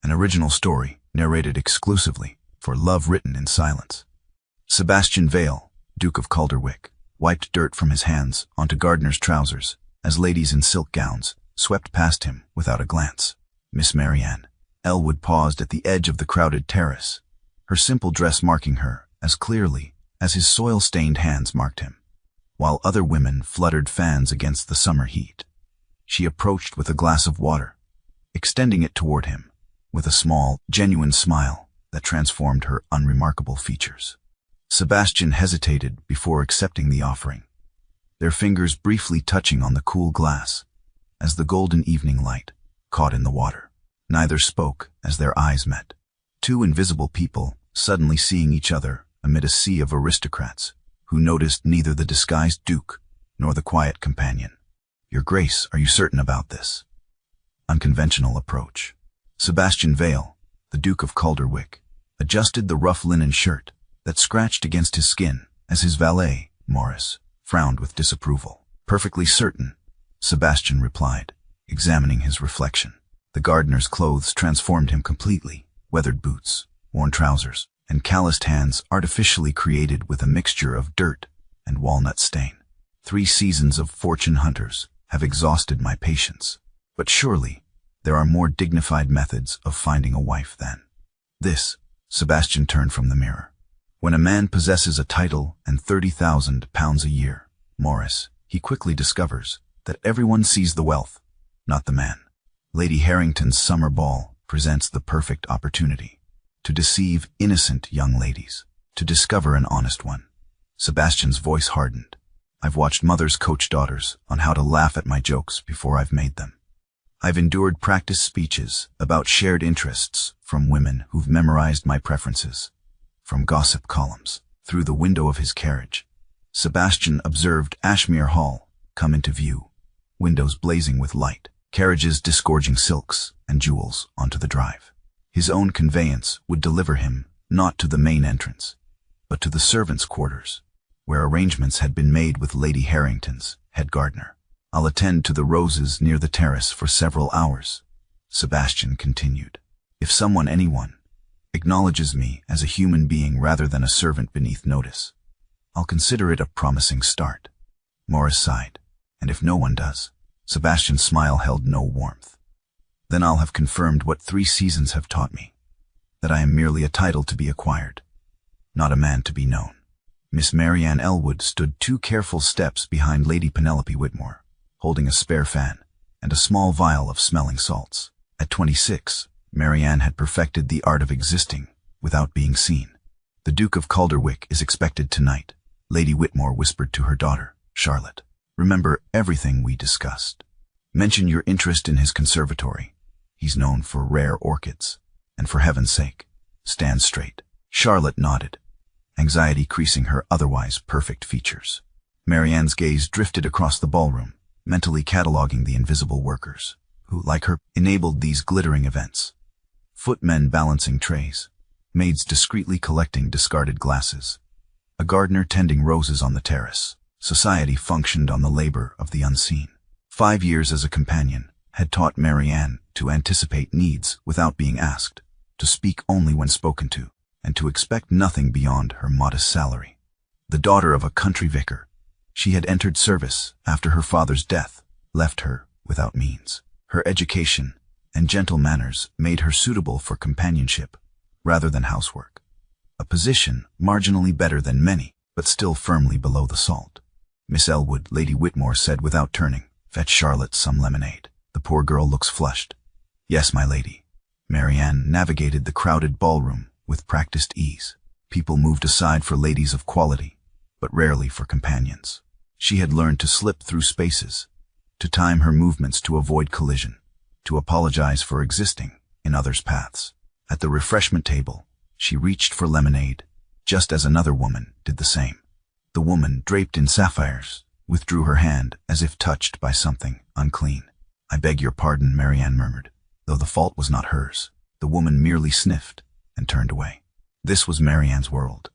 An original story, narrated exclusively for Love Written in Silence. Sebastian Vale, Duke of Calderwick, wiped dirt from his hands onto gardener's trousers as ladies in silk gowns swept past him without a glance. Miss Marianne Elwood paused at the edge of the crowded terrace, her simple dress marking her as clearly as his soil-stained hands marked him. While other women fluttered fans against the summer heat, she approached with a glass of water, extending it toward him with a small, genuine smile that transformed her unremarkable features. Sebastian hesitated before accepting the offering, their fingers briefly touching on the cool glass as the golden evening light caught in the water. Neither spoke as their eyes met. Two invisible people suddenly seeing each other amid a sea of aristocrats who noticed neither the disguised duke nor the quiet companion. "Your Grace, are you certain about this?" Unconventional approach. Sebastian Vale, the Duke of Calderwick, adjusted the rough linen shirt that scratched against his skin as his valet, Morris, frowned with disapproval. "Perfectly certain," Sebastian replied, examining his reflection. The gardener's clothes transformed him completely: weathered boots, worn trousers, and calloused hands artificially created with a mixture of dirt and walnut stain. 3 seasons of fortune hunters have exhausted my patience, but surely there are more dignified methods of finding a wife than this. Sebastian turned from the mirror. When a man possesses a title and £30,000 a year, Morris, he quickly discovers that everyone sees the wealth, not the man. Lady Harrington's summer ball presents the perfect opportunity to deceive innocent young ladies, to discover an honest one. Sebastian's voice hardened. "I've watched mothers coach daughters on how to laugh at my jokes before I've made them. I've endured practice speeches about shared interests from women who've memorized my preferences, from gossip columns." Through the window of his carriage, Sebastian observed Ashmere Hall come into view, windows blazing with light, carriages disgorging silks and jewels onto the drive. His own conveyance would deliver him not to the main entrance, but to the servants' quarters, where arrangements had been made with Lady Harrington's head gardener. "I'll attend to the roses near the terrace for several hours," Sebastian continued. "If anyone, acknowledges me as a human being rather than a servant beneath notice, I'll consider it a promising start." Morris sighed. "And if no one does?" Sebastian's smile held no warmth. "Then I'll have confirmed what 3 seasons have taught me, that I am merely a title to be acquired, not a man to be known." Miss Marianne Elwood stood 2 careful steps behind Lady Penelope Whitmore, holding a spare fan and a small vial of smelling salts. At 26, Marianne had perfected the art of existing without being seen. "The Duke of Calderwick is expected tonight," Lady Whitmore whispered to her daughter, Charlotte. "Remember everything we discussed. Mention your interest in his conservatory. He's known for rare orchids. And for heaven's sake, stand straight." Charlotte nodded, anxiety creasing her otherwise perfect features. Marianne's gaze drifted across the ballroom, mentally cataloging the invisible workers who, like her, enabled these glittering events. Footmen balancing trays, maids discreetly collecting discarded glasses, a gardener tending roses on the terrace. Society functioned on the labor of the unseen. 5 years as a companion had taught Marianne to anticipate needs without being asked, to speak only when spoken to, and to expect nothing beyond her modest salary. The daughter of a country vicar, she had entered service after her father's death left her without means. Her education and gentle manners made her suitable for companionship rather than housework, a position marginally better than many, but still firmly below the salt. "Miss Elwood," Lady Whitmore said without turning, "fetch Charlotte some lemonade. The poor girl looks flushed." "Yes, my lady." Marianne navigated the crowded ballroom with practiced ease. People moved aside for ladies of quality, but rarely for companions. She had learned to slip through spaces, to time her movements to avoid collision, to apologize for existing in others' paths. At the refreshment table, she reached for lemonade, just as another woman did the same. The woman, draped in sapphires, withdrew her hand as if touched by something unclean. "I beg your pardon," Marianne murmured, though the fault was not hers. The woman merely sniffed and turned away. This was Marianne's world,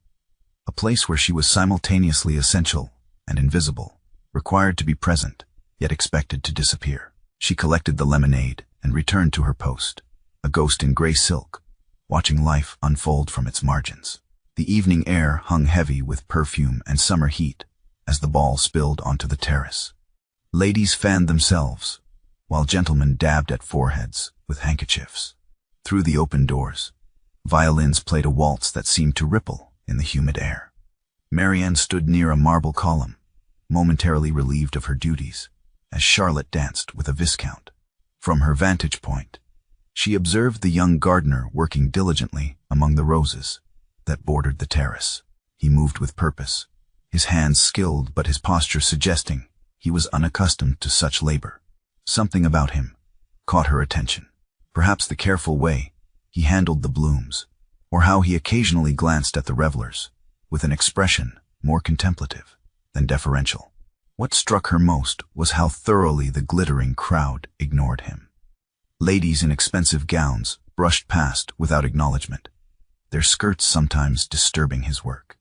a place where she was simultaneously essential and invisible, required to be present, yet expected to disappear. She collected the lemonade and returned to her post, a ghost in gray silk, watching life unfold from its margins. The evening air hung heavy with perfume and summer heat as the ball spilled onto the terrace. Ladies fanned themselves, while gentlemen dabbed at foreheads with handkerchiefs. Through the open doors, violins played a waltz that seemed to ripple in the humid air. Marianne stood near a marble column, momentarily relieved of her duties, as Charlotte danced with a viscount. From her vantage point, she observed the young gardener working diligently among the roses that bordered the terrace. He moved with purpose, his hands skilled but his posture suggesting he was unaccustomed to such labor. Something about him caught her attention. Perhaps the careful way he handled the blooms, or how he occasionally glanced at the revelers with an expression more contemplative than deferential. What struck her most was how thoroughly the glittering crowd ignored him. Ladies in expensive gowns brushed past without acknowledgement, their skirts sometimes disturbing his work.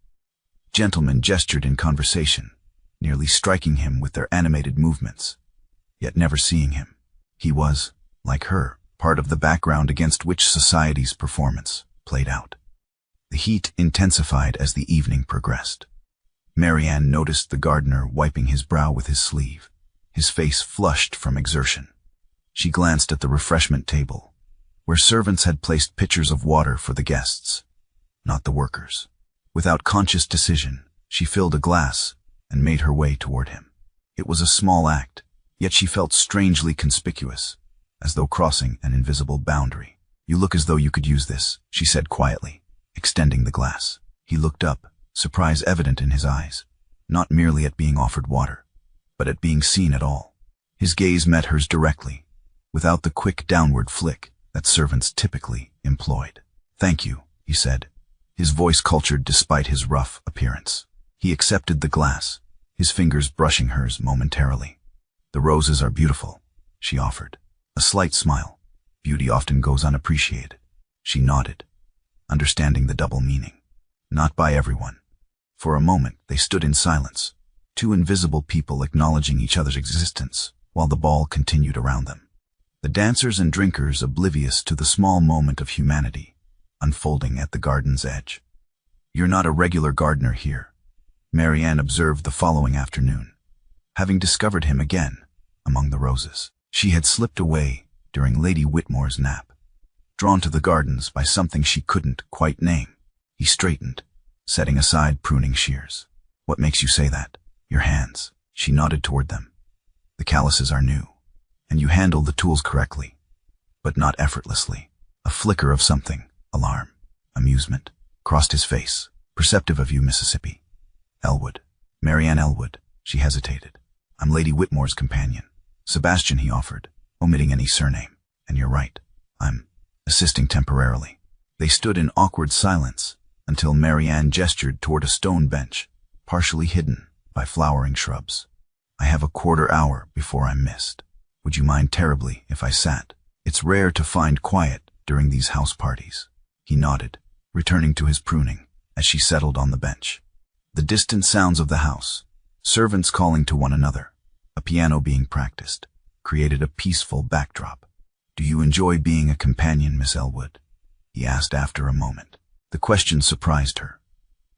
Gentlemen gestured in conversation, nearly striking him with their animated movements, yet never seeing him. He was, like her, part of the background against which society's performance played out. The heat intensified as the evening progressed. Marianne noticed the gardener wiping his brow with his sleeve, his face flushed from exertion. She glanced at the refreshment table, where servants had placed pitchers of water for the guests, not the workers. Without conscious decision, she filled a glass and made her way toward him. It was a small act, yet she felt strangely conspicuous, as though crossing an invisible boundary. "You look as though you could use this," she said quietly, extending the glass. He looked up, surprise evident in his eyes, not merely at being offered water, but at being seen at all. His gaze met hers directly, without the quick downward flick that servants typically employed. "Thank you," he said, his voice cultured despite his rough appearance. He accepted the glass, his fingers brushing hers momentarily. "The roses are beautiful," she offered. A slight smile. Beauty often goes unappreciated. She nodded, understanding the double meaning. Not by everyone. For a moment they stood in silence, two invisible people acknowledging each other's existence, while the ball continued around them. The dancers and drinkers oblivious to the small moment of humanity unfolding at the garden's edge. "You're not a regular gardener here," Marianne observed the following afternoon, having discovered him again among the roses. She had slipped away during Lady Whitmore's nap, drawn to the gardens by something she couldn't quite name. He straightened, setting aside pruning shears. "What makes you say that?" "Your hands." She nodded toward them. "The calluses are new, and you handle the tools correctly, but not effortlessly." A flicker of something, alarm, amusement, crossed his face. "Perceptive of you, Mississippi." "Elwood." "Marianne Elwood." She hesitated. "I'm Lady Whitmore's companion." "Sebastian," he offered, omitting any surname. "And you're right. I'm assisting temporarily." They stood in awkward silence until Marianne gestured toward a stone bench, partially hidden by flowering shrubs. "I have a quarter hour before I'm missed. Would you mind terribly if I sat? It's rare to find quiet during these house parties." He nodded, returning to his pruning as she settled on the bench. The distant sounds of the house, servants calling to one another, a piano being practiced, created a peaceful backdrop. "Do you enjoy being a companion, Miss Elwood?" he asked after a moment. The question surprised her.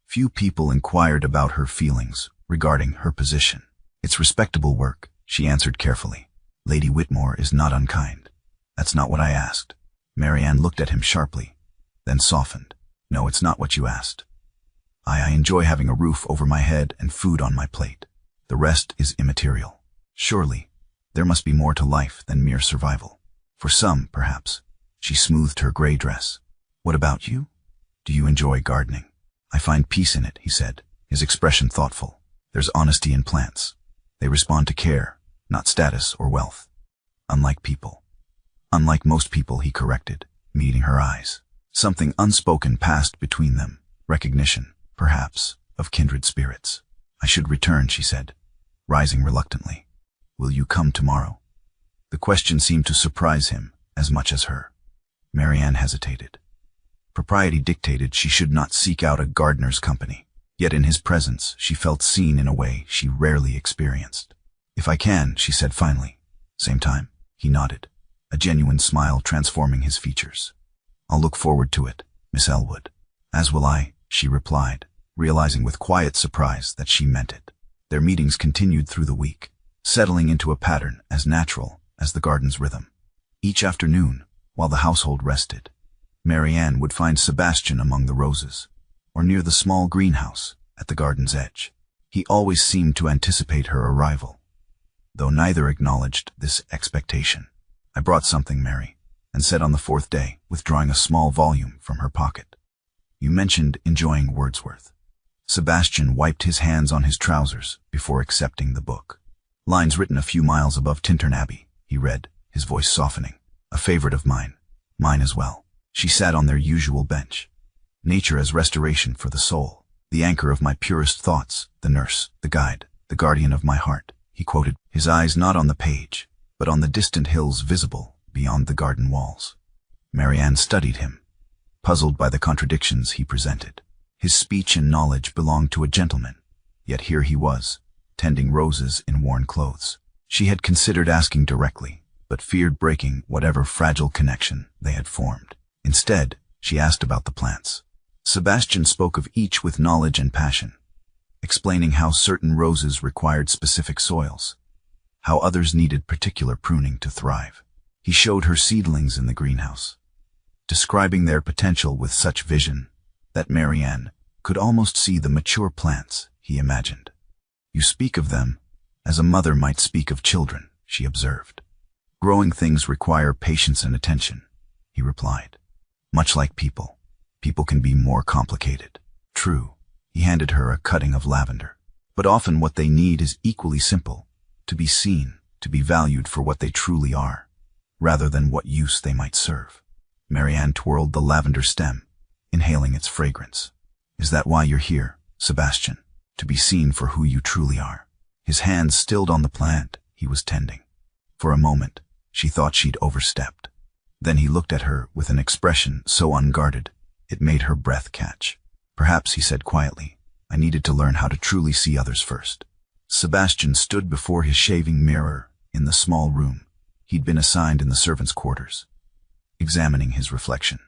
Few people inquired about her feelings regarding her position. "It's respectable work," she answered carefully. "Lady Whitmore is not unkind." "That's not what I asked." Marianne looked at him sharply, then softened. "No, it's not what you asked. I enjoy having a roof over my head and food on my plate. The rest is immaterial. Surely, there must be more to life than mere survival. For some, perhaps." She smoothed her gray dress. "What about you? Do you enjoy gardening?" "I find peace in it," he said, his expression thoughtful. "There's honesty in plants. They respond to care, not status or wealth. Unlike people." "Unlike most people," he corrected, meeting her eyes. Something unspoken passed between them, recognition, perhaps, of kindred spirits. "I should return," she said, rising reluctantly. "Will you come tomorrow?" The question seemed to surprise him as much as her. Marianne hesitated. Propriety dictated she should not seek out a gardener's company, yet in his presence she felt seen in a way she rarely experienced. "If I can," she said finally. "Same time?" He nodded. a genuine smile transforming his features. "I'll look forward to it, Miss Elwood." "As will I," she replied, realizing with quiet surprise that she meant it. Their meetings continued through the week, settling into a pattern as natural as the garden's rhythm. Each afternoon, while the household rested, Marianne would find Sebastian among the roses, or near the small greenhouse at the garden's edge. He always seemed to anticipate her arrival, though neither acknowledged this expectation. "I brought something, Mary," and said on the fourth day, withdrawing a small volume from her pocket. "You mentioned enjoying Wordsworth." Sebastian wiped his hands on his trousers before accepting the book. "Lines written a few miles above Tintern Abbey," he read, his voice softening. "A favorite of mine. Mine as well." She sat on their usual bench. "Nature as restoration for the soul, the anchor of my purest thoughts, the nurse, the guide, the guardian of my heart," he quoted, his eyes not on the page, but on the distant hills visible beyond the garden walls. Marianne studied him, puzzled by the contradictions he presented. His speech and knowledge belonged to a gentleman, yet here he was, tending roses in worn clothes. She had considered asking directly, but feared breaking whatever fragile connection they had formed. Instead, she asked about the plants. Sebastian spoke of each with knowledge and passion, explaining how certain roses required specific soils, how others needed particular pruning to thrive. He showed her seedlings in the greenhouse, describing their potential with such vision that Marianne could almost see the mature plants he imagined. "You speak of them as a mother might speak of children," she observed. "Growing things require patience and attention," he replied. "Much like people. People can be more complicated." "True." He handed her a cutting of lavender. "But often what they need is equally simple, to be seen, to be valued for what they truly are, rather than what use they might serve." Marianne twirled the lavender stem, inhaling its fragrance. "Is that why you're here, Sebastian? To be seen for who you truly are?" His hands stilled on the plant he was tending. For a moment, she thought she'd overstepped. Then he looked at her with an expression so unguarded, it made her breath catch. "Perhaps," he said quietly, "I needed to learn how to truly see others first." Sebastian stood before his shaving mirror in the small room he'd been assigned in the servants' quarters, examining his reflection.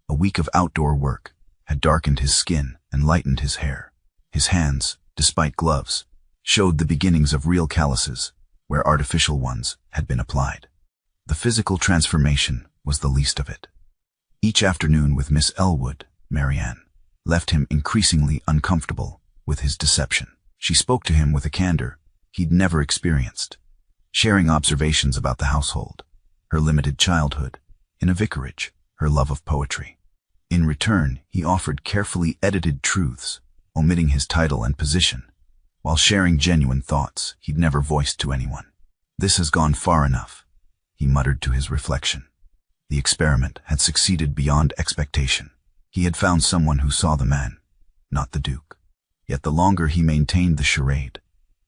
A week of outdoor work had darkened his skin and lightened his hair. His hands, despite gloves, showed the beginnings of real calluses where artificial ones had been applied. The physical transformation was the least of it. Each afternoon with Miss Elwood, Marianne, left him increasingly uncomfortable with his deception. She spoke to him with a candor he'd never experienced, sharing observations about the household, her limited childhood, in a vicarage, her love of poetry. In return, he offered carefully edited truths, omitting his title and position, while sharing genuine thoughts he'd never voiced to anyone. "This has gone far enough," he muttered to his reflection. The experiment had succeeded beyond expectation. He had found someone who saw the man, not the Duke. Yet the longer he maintained the charade,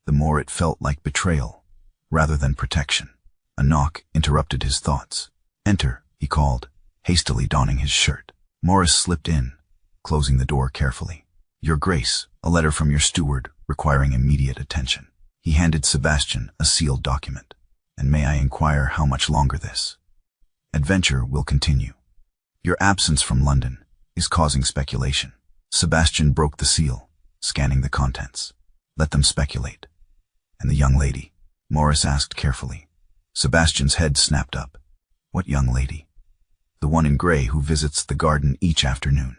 the more it felt like betrayal, rather than protection. A knock interrupted his thoughts. "Enter," he called, hastily donning his shirt. Morris slipped in, closing the door carefully. "Your Grace, a letter from your steward requiring immediate attention." He handed Sebastian a sealed document. "And may I inquire how much longer this adventure will continue? Your absence from London is causing speculation." Sebastian broke the seal, scanning the contents. "Let them speculate." "And the young lady?" Morris asked carefully. Sebastian's head snapped up. "What young lady?" "The one in gray who visits the garden each afternoon."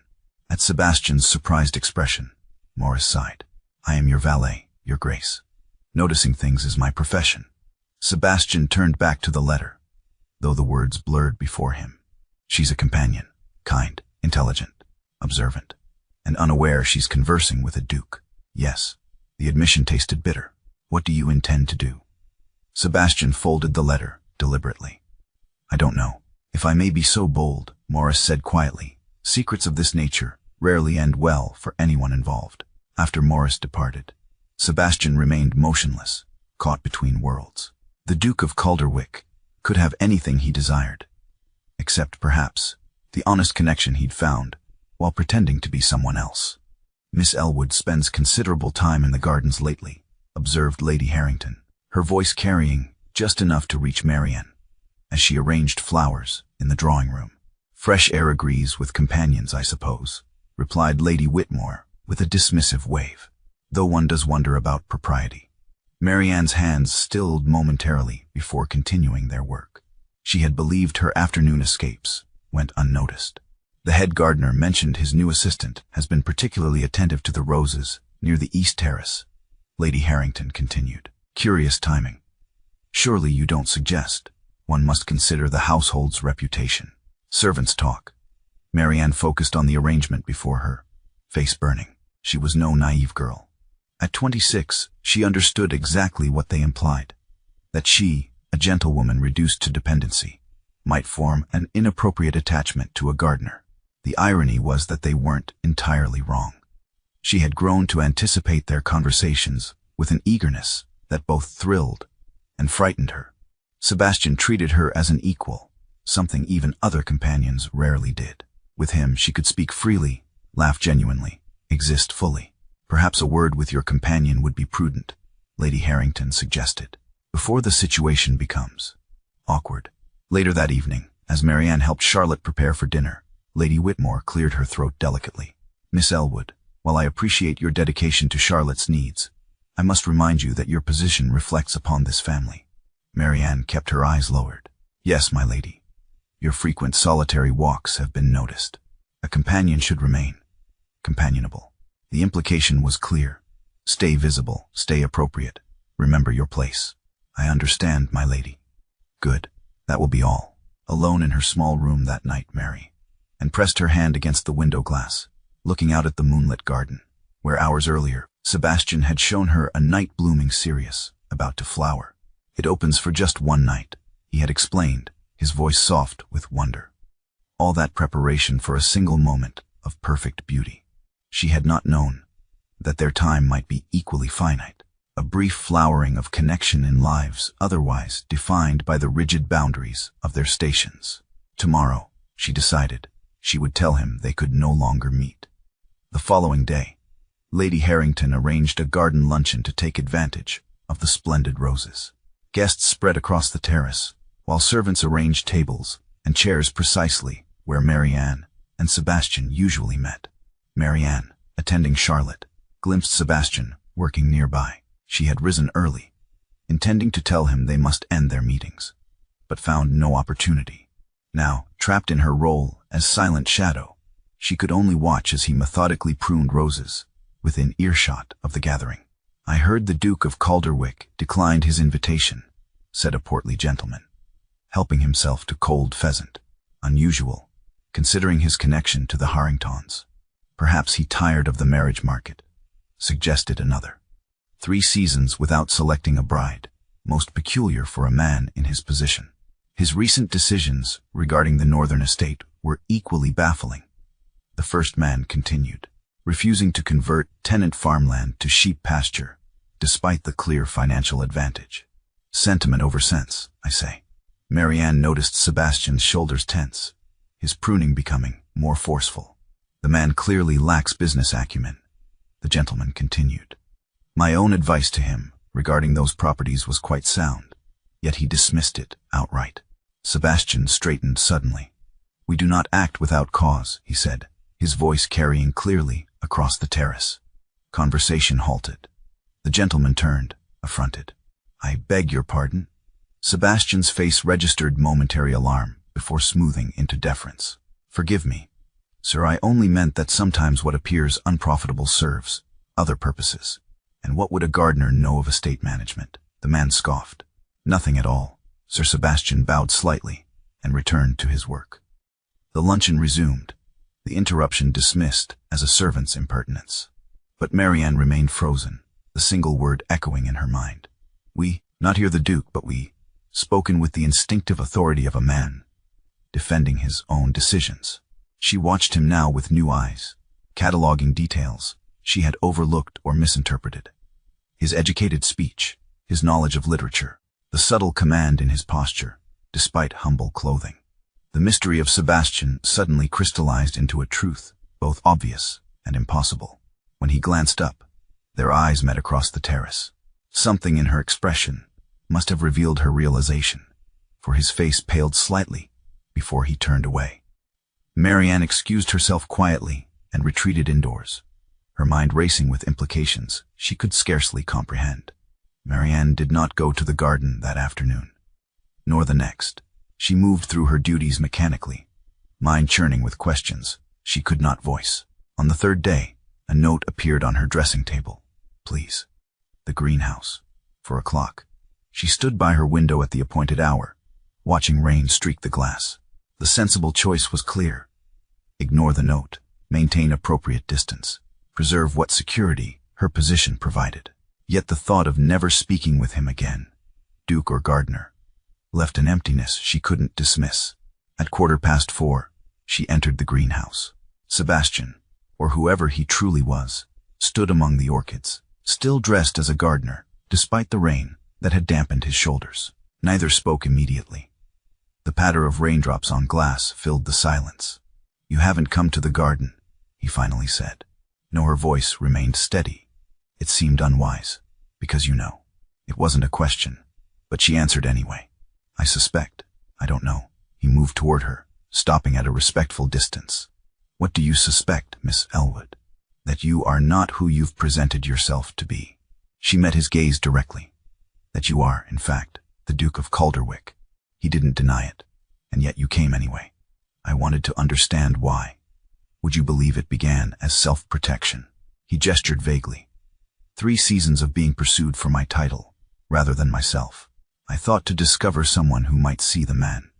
At Sebastian's surprised expression, Morris sighed. "I am your valet, Your Grace. Noticing things is my profession." Sebastian turned back to the letter, though the words blurred before him. "She's a companion, kind, intelligent, observant, and unaware she's conversing with a duke." "Yes." The admission tasted bitter. "What do you intend to do?" Sebastian folded the letter deliberately. "I don't know. If I may be so bold," Morris said quietly, "secrets of this nature rarely end well for anyone involved." After Morris departed, Sebastian remained motionless, caught between worlds. The Duke of Calderwick could have anything he desired, except perhaps the honest connection he'd found while pretending to be someone else. "Miss Elwood spends considerable time in the gardens lately," observed Lady Harrington, her voice carrying just enough to reach Marianne. as she arranged flowers in the drawing room. "Fresh air agrees with companions, I suppose," replied Lady Whitmore with a dismissive wave, though one does wonder about propriety. Marianne's hands stilled momentarily before continuing their work. She had believed her afternoon escapes went unnoticed. "The head gardener mentioned his new assistant has been particularly attentive to the roses near the east terrace," Lady Harrington continued. "Curious timing. Surely you don't suggest one must consider the household's reputation." "Servants talk." Marianne focused on the arrangement before her, face burning. She was no naive girl. At 26, she understood exactly what they implied. That she, a gentlewoman reduced to dependency, might form an inappropriate attachment to a gardener. The irony was that they weren't entirely wrong. She had grown to anticipate their conversations with an eagerness that both thrilled and frightened her. Sebastian treated her as an equal, something even other companions rarely did. With him, she could speak freely, laugh genuinely, exist fully. "Perhaps a word with your companion would be prudent," Lady Harrington suggested, "before the situation becomes awkward." Later that evening, as Marianne helped Charlotte prepare for dinner, Lady Whitmore cleared her throat delicately. "Miss Elwood, while I appreciate your dedication to Charlotte's needs, I must remind you that your position reflects upon this family." Marianne kept her eyes lowered. "Yes, my lady. Your frequent solitary walks have been noticed. A companion should remain companionable." The implication was clear. Stay visible, stay appropriate. Remember your place. "I understand, my lady." "Good. That will be all." Alone in her small room that night, Mary, and pressed her hand against the window glass, looking out at the moonlit garden, where hours earlier, Sebastian had shown her a night-blooming cereus about to flower. "It opens for just one night," he had explained, his voice soft with wonder. All that preparation for a single moment of perfect beauty. She had not known that their time might be equally finite, a brief flowering of connection in lives otherwise defined by the rigid boundaries of their stations. Tomorrow, she decided, she would tell him they could no longer meet. The following day, Lady Harrington arranged a garden luncheon to take advantage of the splendid roses. Guests spread across the terrace, while servants arranged tables and chairs precisely where Marianne and Sebastian usually met. Marianne, attending Charlotte, glimpsed Sebastian working nearby. She had risen early, intending to tell him they must end their meetings, but found no opportunity. Now, trapped in her role as silent shadow, she could only watch as he methodically pruned roses within earshot of the gathering. "I heard the Duke of Calderwick declined his invitation," said a portly gentleman, helping himself to cold pheasant. "Unusual, considering his connection to the Harringtons." "Perhaps he tired of the marriage market," suggested another. 3 seasons without selecting a bride, most peculiar for a man in his position. His recent decisions regarding the northern estate were equally baffling. The first man continued, refusing to convert tenant farmland to sheep pasture, despite the clear financial advantage. "Sentiment over sense, I say." Marianne noticed Sebastian's shoulders tense, his pruning becoming more forceful. "The man clearly lacks business acumen," the gentleman continued. "My own advice to him regarding those properties was quite sound, yet he dismissed it outright." Sebastian straightened suddenly. "We do not act without cause," he said, his voice carrying clearly across the terrace. Conversation halted. The gentleman turned, affronted. "I beg your pardon?" Sebastian's face registered momentary alarm before smoothing into deference. "Forgive me, sir, I only meant that sometimes what appears unprofitable serves other purposes. And what would a gardener know of estate management?" The man scoffed. "Nothing at all." Sir Sebastian bowed slightly and returned to his work. The luncheon resumed, the interruption dismissed as a servant's impertinence. But Marianne remained frozen, the single word echoing in her mind. "We, not here the Duke, but we," spoken with the instinctive authority of a man defending his own decisions. She watched him now with new eyes, cataloging details she had overlooked or misinterpreted. His educated speech, his knowledge of literature, the subtle command in his posture, despite humble clothing. The mystery of Sebastian suddenly crystallized into a truth, both obvious and impossible. When he glanced up, their eyes met across the terrace. Something in her expression must have revealed her realization, for his face paled slightly before he turned away. Marianne excused herself quietly and retreated indoors, her mind racing with implications she could scarcely comprehend. Marianne did not go to the garden that afternoon, nor the next. She moved through her duties mechanically, mind churning with questions she could not voice. On the third day, a note appeared on her dressing table. Please. The greenhouse. For a clock. She stood by her window at the appointed hour, watching rain streak the glass. The sensible choice was clear. Ignore the note, maintain appropriate distance, preserve what security her position provided. Yet the thought of never speaking with him again, Duke or Gardner, left an emptiness she couldn't dismiss. At 4:15, she entered the greenhouse. Sebastian, or whoever he truly was, stood among the orchids, still dressed as a gardener, despite the rain that had dampened his shoulders. Neither spoke immediately. The patter of raindrops on glass filled the silence. You haven't come to the garden, he finally said. No, her voice remained steady. It seemed unwise, because you know. It wasn't a question, but she answered anyway. I suspect. I don't know. He moved toward her, stopping at a respectful distance. What do you suspect, Miss Elwood? That you are not who you've presented yourself to be. She met his gaze directly. That you are, in fact, the Duke of Calderwick. He didn't deny it, and yet you came anyway. I wanted to understand why. Would you believe it began as self-protection? He gestured vaguely. 3 seasons of being pursued for my title, rather than myself. I thought to discover someone who might see the man,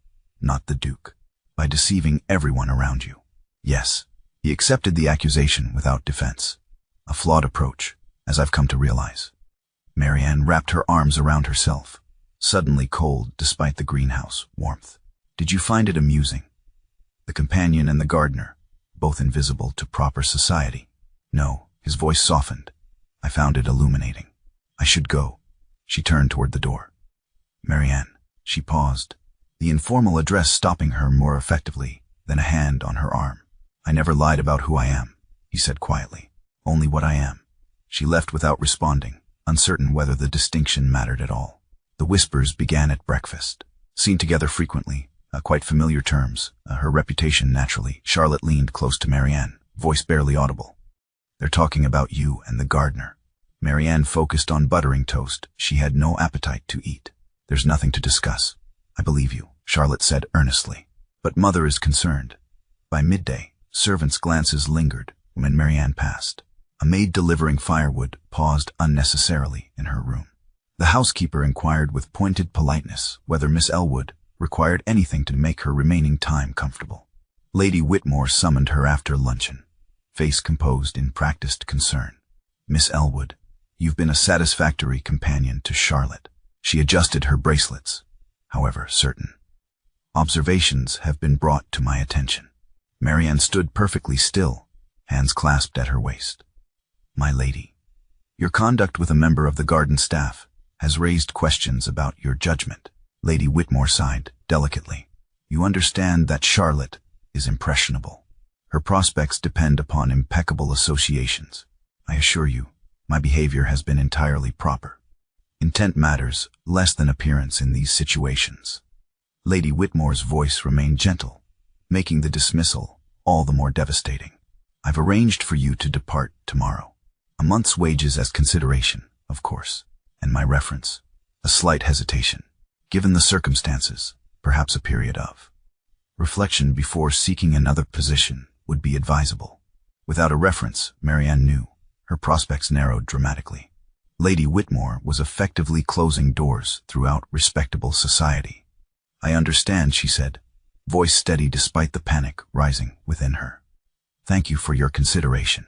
not the Duke, by deceiving everyone around you. Yes, he accepted the accusation without defense. A flawed approach, as I've come to realize. Marianne wrapped her arms around herself, suddenly cold despite the greenhouse warmth. Did you find it amusing? The companion and the gardener, both invisible to proper society. No, his voice softened. I found it illuminating. I should go. She turned toward the door. Marianne, she paused, the informal address stopping her more effectively than a hand on her arm. I never lied about who I am, he said quietly. Only what I am. She left without responding, uncertain whether the distinction mattered at all. The whispers began at breakfast. Seen together frequently, quite familiar terms, her reputation naturally. Charlotte leaned close to Marianne, voice barely audible. They're talking about you and the gardener. Marianne focused on buttering toast she had no appetite to eat. There's nothing to discuss. I believe you, Charlotte said earnestly. But Mother is concerned. By midday, servants' glances lingered when Marianne passed. A maid delivering firewood paused unnecessarily in her room. The housekeeper inquired with pointed politeness whether Miss Elwood required anything to make her remaining time comfortable. Lady Whitmore summoned her after luncheon, face composed in practiced concern. Miss Elwood, you've been a satisfactory companion to Charlotte. She adjusted her bracelets. However, certain observations have been brought to my attention. Marianne stood perfectly still, hands clasped at her waist. My lady, your conduct with a member of the garden staff has raised questions about your judgment. Lady Whitmore sighed delicately. You understand that Charlotte is impressionable. Her prospects depend upon impeccable associations. I assure you, my behavior has been entirely proper. Intent matters less than appearance in these situations. Lady Whitmore's voice remained gentle, making the dismissal all the more devastating. I've arranged for you to depart tomorrow. A month's wages as consideration, of course, and my reference. A slight hesitation. Given the circumstances, perhaps a period of reflection before seeking another position would be advisable. Without a reference, Marianne knew. Her prospects narrowed dramatically. Lady Whitmore was effectively closing doors throughout respectable society. I understand, she said, voice steady despite the panic rising within her. Thank you for your consideration.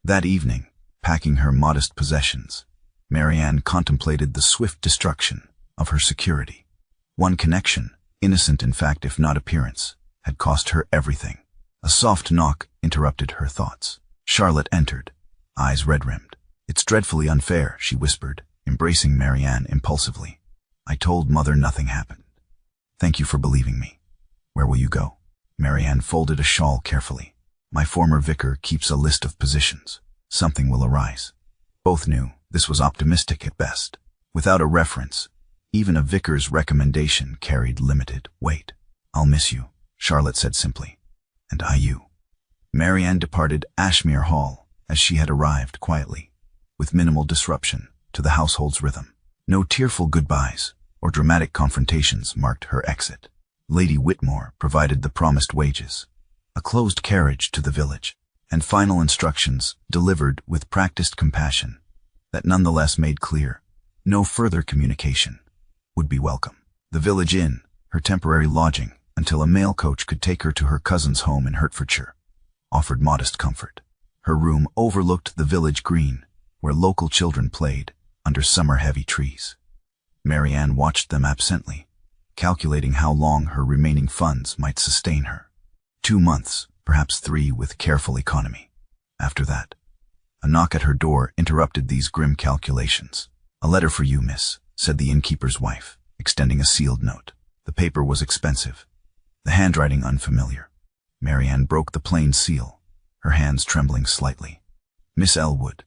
That evening, packing her modest possessions, Marianne contemplated the swift destruction of her security. One connection, innocent in fact if not appearance, had cost her everything. A soft knock interrupted her thoughts. Charlotte entered, eyes red-rimmed. It's dreadfully unfair, she whispered, embracing Marianne impulsively. I told Mother nothing happened. Thank you for believing me. Where will you go? Marianne folded a shawl carefully. My former vicar keeps a list of positions. Something will arise. Both knew this was optimistic at best. Without a reference, Even a vicar's recommendation carried limited weight. "I'll miss you," Charlotte said simply. "And I you." Marianne departed Ashmere Hall as she had arrived, quietly, with minimal disruption to the household's rhythm. No tearful goodbyes or dramatic confrontations marked her exit. Lady Whitmore provided the promised wages, a closed carriage to the village, and final instructions delivered with practiced compassion that nonetheless made clear no further communication would be welcome. The village inn, her temporary lodging until a mail coach could take her to her cousin's home in Hertfordshire, offered modest comfort. Her room overlooked the village green, where local children played under summer-heavy trees. Marianne watched them absently, calculating how long her remaining funds might sustain her. 2 months, perhaps 3 with careful economy. After that, a knock at her door interrupted these grim calculations. "A letter for you, miss," said the innkeeper's wife, extending a sealed note. The paper was expensive, the handwriting unfamiliar. Marianne broke the plain seal, her hands trembling slightly. "Miss Elwood,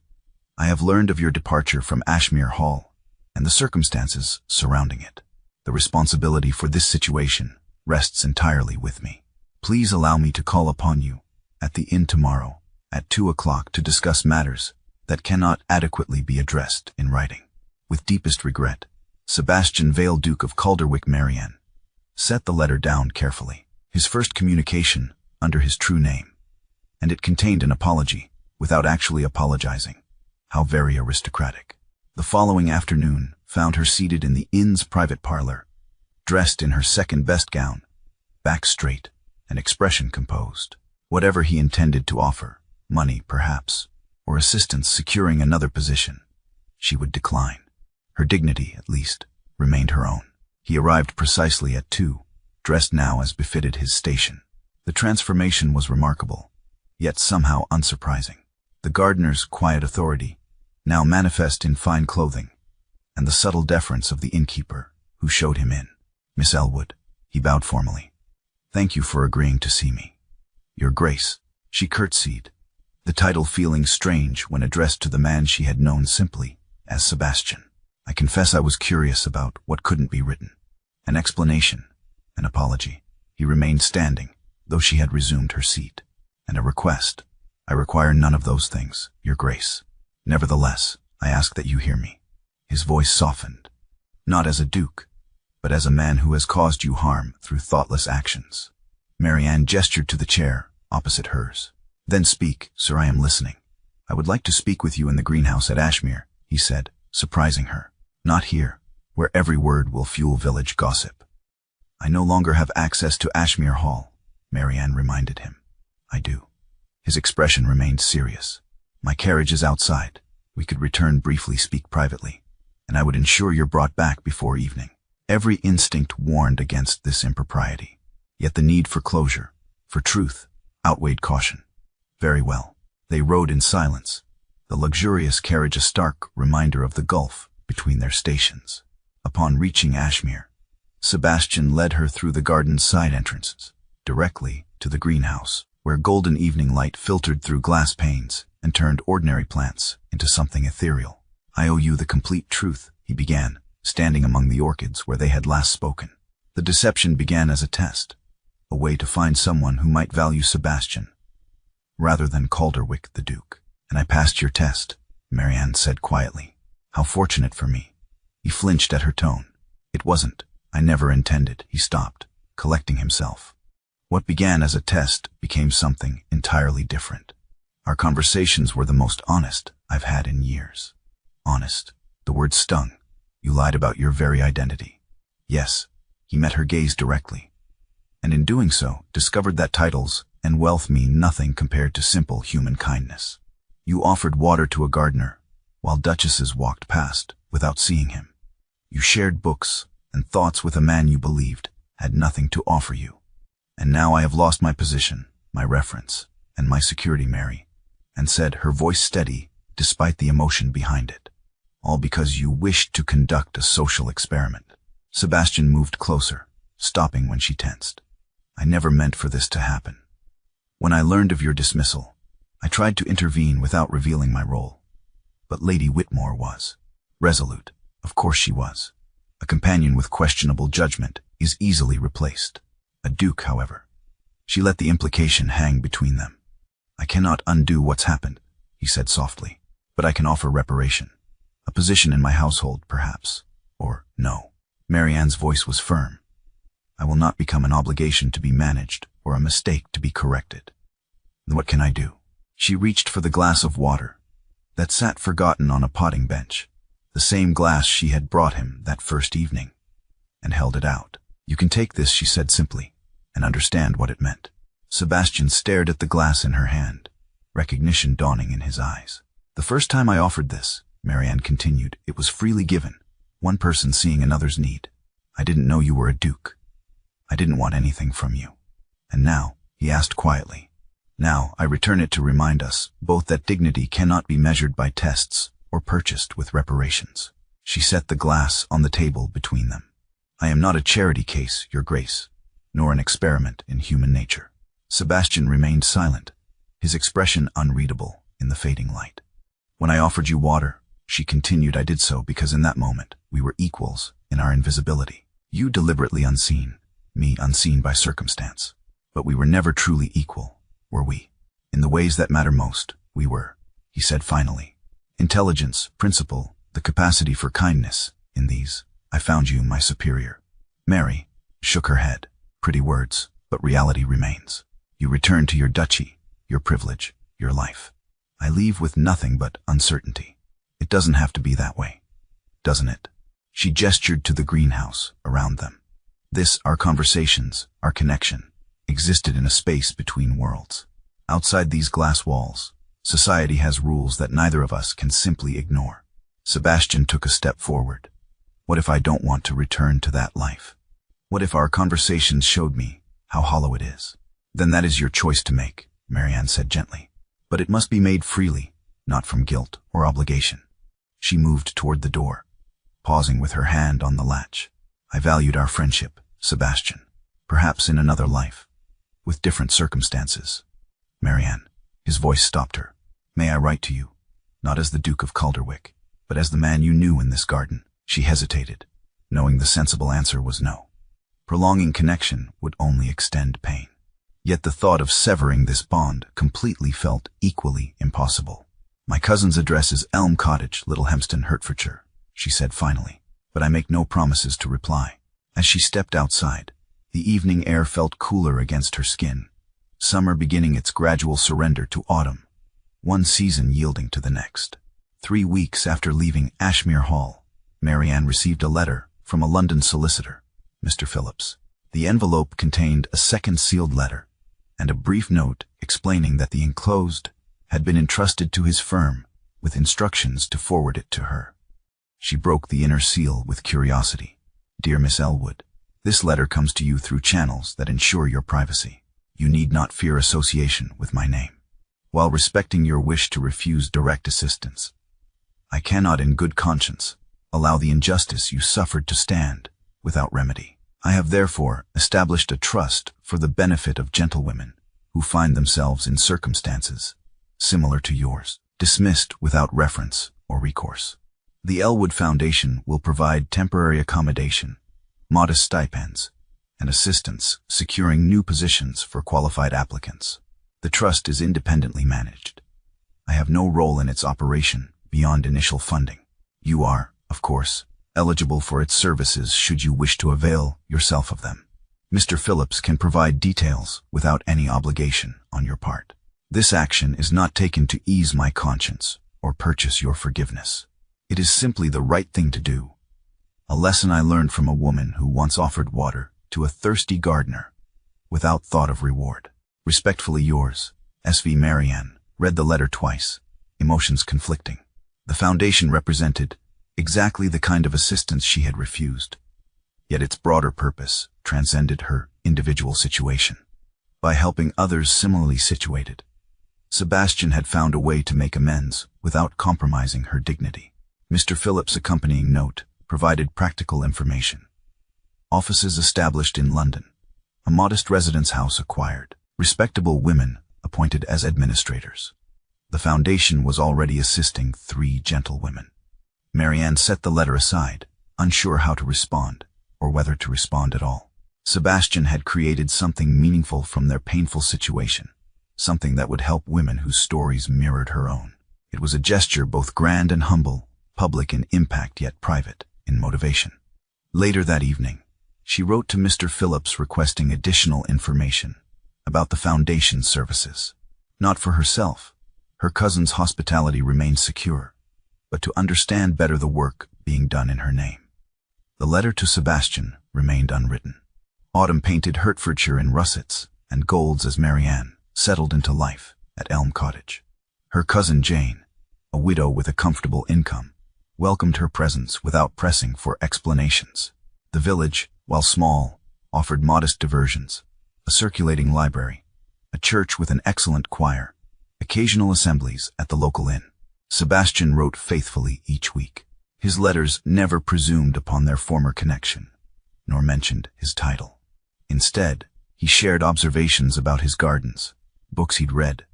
I have learned of your departure from Ashmere Hall and the circumstances surrounding it. The responsibility for this situation rests entirely with me. Please allow me to call upon you at the inn tomorrow at 2 o'clock to discuss matters that cannot adequately be addressed in writing. With deepest regret, Sebastian Vale, Duke of Calderwick." Marianne set the letter down carefully, his first communication under his true name, and it contained an apology without actually apologizing. How very aristocratic. The following afternoon found her seated in the inn's private parlor, dressed in her second-best gown, back straight and expression composed. Whatever he intended to offer, money perhaps, or assistance securing another position, she would decline. Her dignity, at least, remained her own. He arrived precisely at 2, dressed now as befitted his station. The transformation was remarkable, yet somehow unsurprising. The gardener's quiet authority, now manifest in fine clothing, and the subtle deference of the innkeeper who showed him in. "Miss Elwood," he bowed formally. "Thank you for agreeing to see me." "Your Grace," she curtsied, the title feeling strange when addressed to the man she had known simply as Sebastian. "I confess I was curious about what couldn't be written. An explanation, an apology." He remained standing, though she had resumed her seat. "And a request. I require none of those things, Your Grace. Nevertheless, I ask that you hear me." His voice softened, not as a duke, but as a man who has caused you harm through thoughtless actions. Marianne gestured to the chair opposite hers. "Then speak, sir, I am listening." "I would like to speak with you in the greenhouse at Ashmere," he said, surprising her. "Not here, where every word will fuel village gossip." "I no longer have access to Ashmere Hall," Marianne reminded him. "I do." His expression remained serious. "My carriage is outside. We could return briefly, speak privately, and I would ensure you're brought back before evening." Every instinct warned against this impropriety, yet the need for closure, for truth, outweighed caution. Very well. They rode in silence, the luxurious carriage a stark reminder of the gulf between their stations. Upon reaching Ashmere, Sebastian led her through the garden's side entrances, directly to the greenhouse, where golden evening light filtered through glass panes and turned ordinary plants into something ethereal. "I owe you the complete truth," he began, standing among the orchids where they had last spoken. "The deception began as a test, a way to find someone who might value Sebastian, rather than Calderwick the Duke. And I passed your test," Marianne said quietly. "How fortunate for me." He flinched at her tone. "It wasn't. I never intended." He stopped, collecting himself. "What began as a test became something entirely different. Our conversations were the most honest I've had in years." "Honest." The word stung. "You lied about your very identity." "Yes." He met her gaze directly, and in doing so, discovered that titles and wealth mean nothing compared to simple human kindness. "You offered water to a gardener, while duchesses walked past without seeing him. You shared books and thoughts with a man you believed had nothing to offer you. And now I have lost my position, my reference, and my security, Mary," and said, her voice steady despite the emotion behind it. "All because you wished to conduct a social experiment." Sebastian moved closer, stopping when she tensed. "I never meant for this to happen. When I learned of your dismissal, I tried to intervene without revealing my role. But Lady Whitmore was resolute. Of course she was. A companion with questionable judgment is easily replaced. A duke, however. She let the implication hang between them. I cannot undo what's happened, he said softly, but I can offer reparation. A position in my household, perhaps. Or no. Marianne's voice was firm. I will not become an obligation to be managed or a mistake to be corrected. What can I do? She reached for the glass of water that sat forgotten on a potting bench, the same glass she had brought him that first evening, and held it out. You can take this, she said simply, and understand what it meant. Sebastian stared at the glass in her hand, recognition dawning in his eyes. The first time I offered this, Marianne continued, it was freely given, one person seeing another's need. I didn't know you were a duke. I didn't want anything from you. And now, he asked quietly, now I return it to remind us both that dignity cannot be measured by tests or purchased with reparations. She set the glass on the table between them. I am not a charity case, Your Grace, nor an experiment in human nature. Sebastian remained silent, his expression unreadable in the fading light. When I offered you water, she continued, I did so because in that moment we were equals in our invisibility. You deliberately unseen, me unseen by circumstance. But we were never truly equal, were we? In the ways that matter most, we were, he said finally. Intelligence, principle, the capacity for kindness, in these, I found you my superior. Mary shook her head. Pretty words, but reality remains. You return to your duchy, your privilege, your life. I leave with nothing but uncertainty. It doesn't have to be that way, doesn't it? She gestured to the greenhouse around them. This, our conversations, our connection, existed in a space between worlds. Outside these glass walls, society has rules that neither of us can simply ignore. Sebastian took a step forward. What if I don't want to return to that life? What if our conversations showed me how hollow it is? Then that is your choice to make, Marianne said gently. But it must be made freely, not from guilt or obligation. She moved toward the door, pausing with her hand on the latch. I valued our friendship, Sebastian, perhaps in another life, with different circumstances. Marianne, his voice stopped her. May I write to you, not as the Duke of Calderwick, but as the man you knew in this garden? She hesitated, knowing the sensible answer was no. Prolonging connection would only extend pain. Yet the thought of severing this bond completely felt equally impossible. My cousin's address is Elm Cottage, Little Hempston, Hertfordshire, she said finally, but I make no promises to reply. As she stepped outside, the evening air felt cooler against her skin, summer beginning its gradual surrender to autumn, one season yielding to the next. 3 weeks after leaving Ashmere Hall, Marianne received a letter from a London solicitor, Mr. Phillips. The envelope contained a second sealed letter and a brief note explaining that the enclosed had been entrusted to his firm with instructions to forward it to her. She broke the inner seal with curiosity. Dear Miss Elwood, this letter comes to you through channels that ensure your privacy. You need not fear association with my name. While respecting your wish to refuse direct assistance, I cannot in good conscience allow the injustice you suffered to stand without remedy. I have therefore established a trust for the benefit of gentlewomen who find themselves in circumstances similar to yours, dismissed without reference or recourse. The Elwood Foundation will provide temporary accommodation, modest stipends, and assistance securing new positions for qualified applicants. The trust is independently managed. I have no role in its operation beyond initial funding. You are, of course, eligible for its services should you wish to avail yourself of them. Mr. Phillips can provide details without any obligation on your part. This action is not taken to ease my conscience or purchase your forgiveness. It is simply the right thing to do. A lesson I learned from a woman who once offered water to a thirsty gardener without thought of reward. Respectfully yours, S.V. Marianne read the letter twice, emotions conflicting. The foundation represented exactly the kind of assistance she had refused, yet its broader purpose transcended her individual situation. By helping others similarly situated, Sebastian had found a way to make amends without compromising her dignity. Mr. Phillips' accompanying note provided practical information. Offices established in London, a modest residence house acquired, respectable women appointed as administrators. The foundation was already assisting 3 gentlewomen. Marianne set the letter aside, unsure how to respond, or whether to respond at all. Sebastian had created something meaningful from their painful situation, something that would help women whose stories mirrored her own. It was a gesture both grand and humble, public in impact yet private in motivation. Later that evening, she wrote to Mr. Phillips requesting additional information about the Foundation's services. Not for herself, her cousin's hospitality remained secure, but to understand better the work being done in her name. The letter to Sebastian remained unwritten. Autumn painted Hertfordshire in russets and golds as Marianne settled into life at Elm Cottage. Her cousin Jane, a widow with a comfortable income, welcomed her presence without pressing for explanations. The village, while small, offered modest diversions, a circulating library, a church with an excellent choir, occasional assemblies at the local inn. Sebastian wrote faithfully each week. His letters never presumed upon their former connection, nor mentioned his title. Instead, he shared observations about his gardens, books he'd read,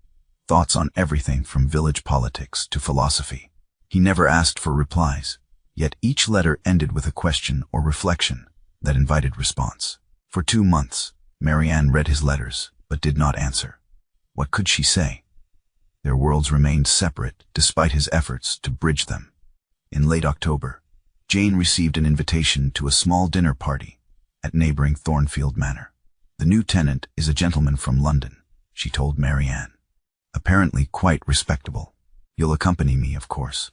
thoughts on everything from village politics to philosophy. He never asked for replies, yet each letter ended with a question or reflection that invited response. For 2 months, Marianne read his letters, but did not answer. What could she say? Their worlds remained separate despite his efforts to bridge them. In late October, Jane received an invitation to a small dinner party at neighboring Thornfield Manor. The new tenant is a gentleman from London, she told Marianne. Apparently quite respectable. You'll accompany me, of course.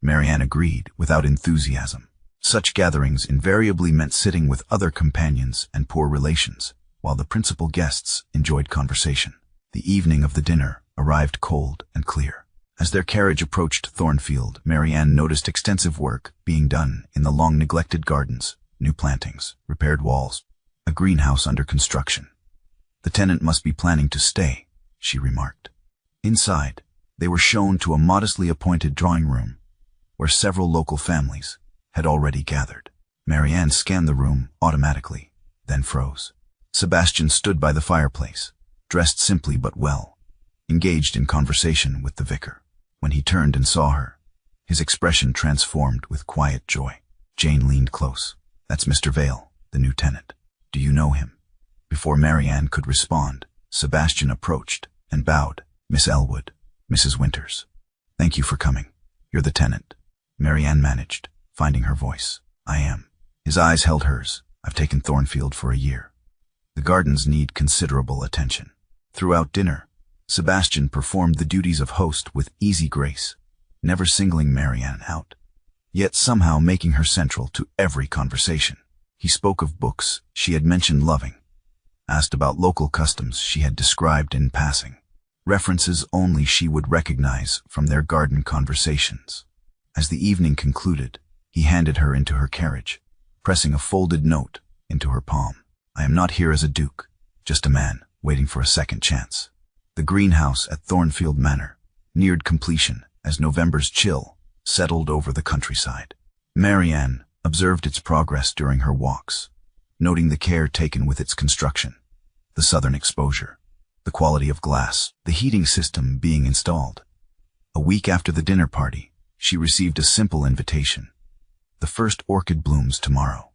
Marianne agreed without enthusiasm. Such gatherings invariably meant sitting with other companions and poor relations, while the principal guests enjoyed conversation. The evening of the dinner arrived cold and clear. As their carriage approached Thornfield, Marianne noticed extensive work being done in the long-neglected gardens, new plantings, repaired walls, a greenhouse under construction. The tenant must be planning to stay, she remarked. Inside, they were shown to a modestly appointed drawing room, where several local families had already gathered. Marianne scanned the room automatically, then froze. Sebastian stood by the fireplace, dressed simply but well, engaged in conversation with the vicar. When he turned and saw her, his expression transformed with quiet joy. Jane leaned close. That's Mr. Vale, the new tenant. Do you know him? Before Marianne could respond, Sebastian approached and bowed. Miss Elwood, Mrs. Winters. Thank you for coming. You're the tenant. Marianne managed, finding her voice. I am. His eyes held hers. I've taken Thornfield for a year. The gardens need considerable attention. Throughout dinner, Sebastian performed the duties of host with easy grace, never singling Marianne out, yet somehow making her central to every conversation. He spoke of books she had mentioned loving, asked about local customs she had described in passing, references only she would recognize from their garden conversations. As the evening concluded, he handed her into her carriage, pressing a folded note into her palm. I am not here as a duke, just a man waiting for a second chance. The greenhouse at Thornfield Manor neared completion as November's chill settled over the countryside. Marianne observed its progress during her walks, noting the care taken with its construction, the southern exposure, the quality of glass, the heating system being installed. A week after the dinner party, she received a simple invitation. The first orchid blooms tomorrow.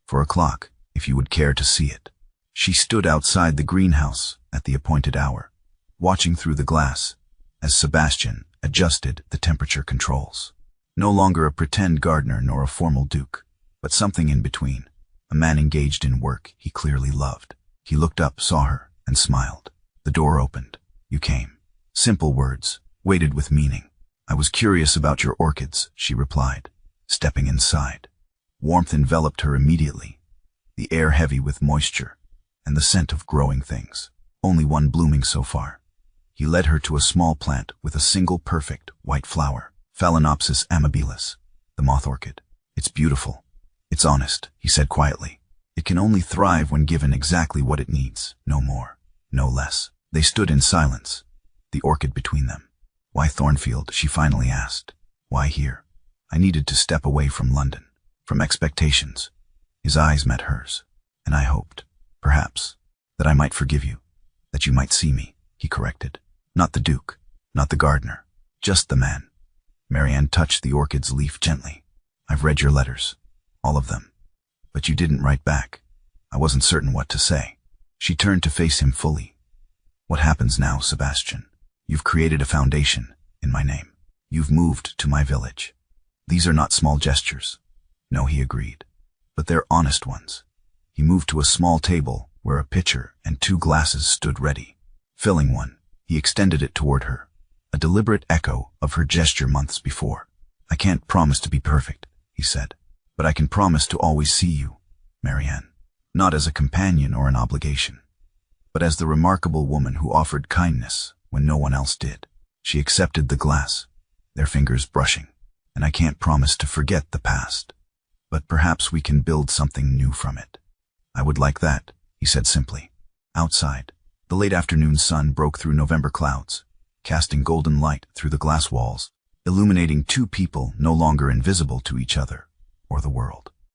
4 o'clock, if you would care to see it. She stood outside the greenhouse at the appointed hour, watching through the glass as Sebastian adjusted the temperature controls. No longer a pretend gardener nor a formal duke, but something in between, a man engaged in work he clearly loved. He looked up, saw her, and smiled. The door opened. You came. Simple words, weighted with meaning. I was curious about your orchids, she replied, stepping inside. Warmth enveloped her immediately, the air heavy with moisture and the scent of growing things. Only one blooming so far. He led her to a small plant with a single perfect white flower, Phalaenopsis amabilis, the moth orchid. It's beautiful. It's honest, he said quietly. It can only thrive when given exactly what it needs, no more, no less. They stood in silence, the orchid between them. Why Thornfield, she finally asked. Why here? I needed to step away from London, from expectations. His eyes met hers, and I hoped, perhaps, that I might forgive you, that you might see me, he corrected. Not the duke, not the gardener, just the man. Marianne touched the orchid's leaf gently. I've read your letters. All of them. But you didn't write back. I wasn't certain what to say. She turned to face him fully. What happens now, Sebastian? You've created a foundation in my name. You've moved to my village. These are not small gestures. No, he agreed. But they're honest ones. He moved to a small table where a pitcher and 2 glasses stood ready. Filling one, he extended it toward her, a deliberate echo of her gesture months before. I can't promise to be perfect, he said, but I can promise to always see you, Marianne, not as a companion or an obligation, but as the remarkable woman who offered kindness when no one else did. She accepted the glass, their fingers brushing, and I can't promise to forget the past, but perhaps we can build something new from it. I would like that, he said simply. Outside, the late afternoon sun broke through November clouds, casting golden light through the glass walls, illuminating 2 people no longer invisible to each other or the world.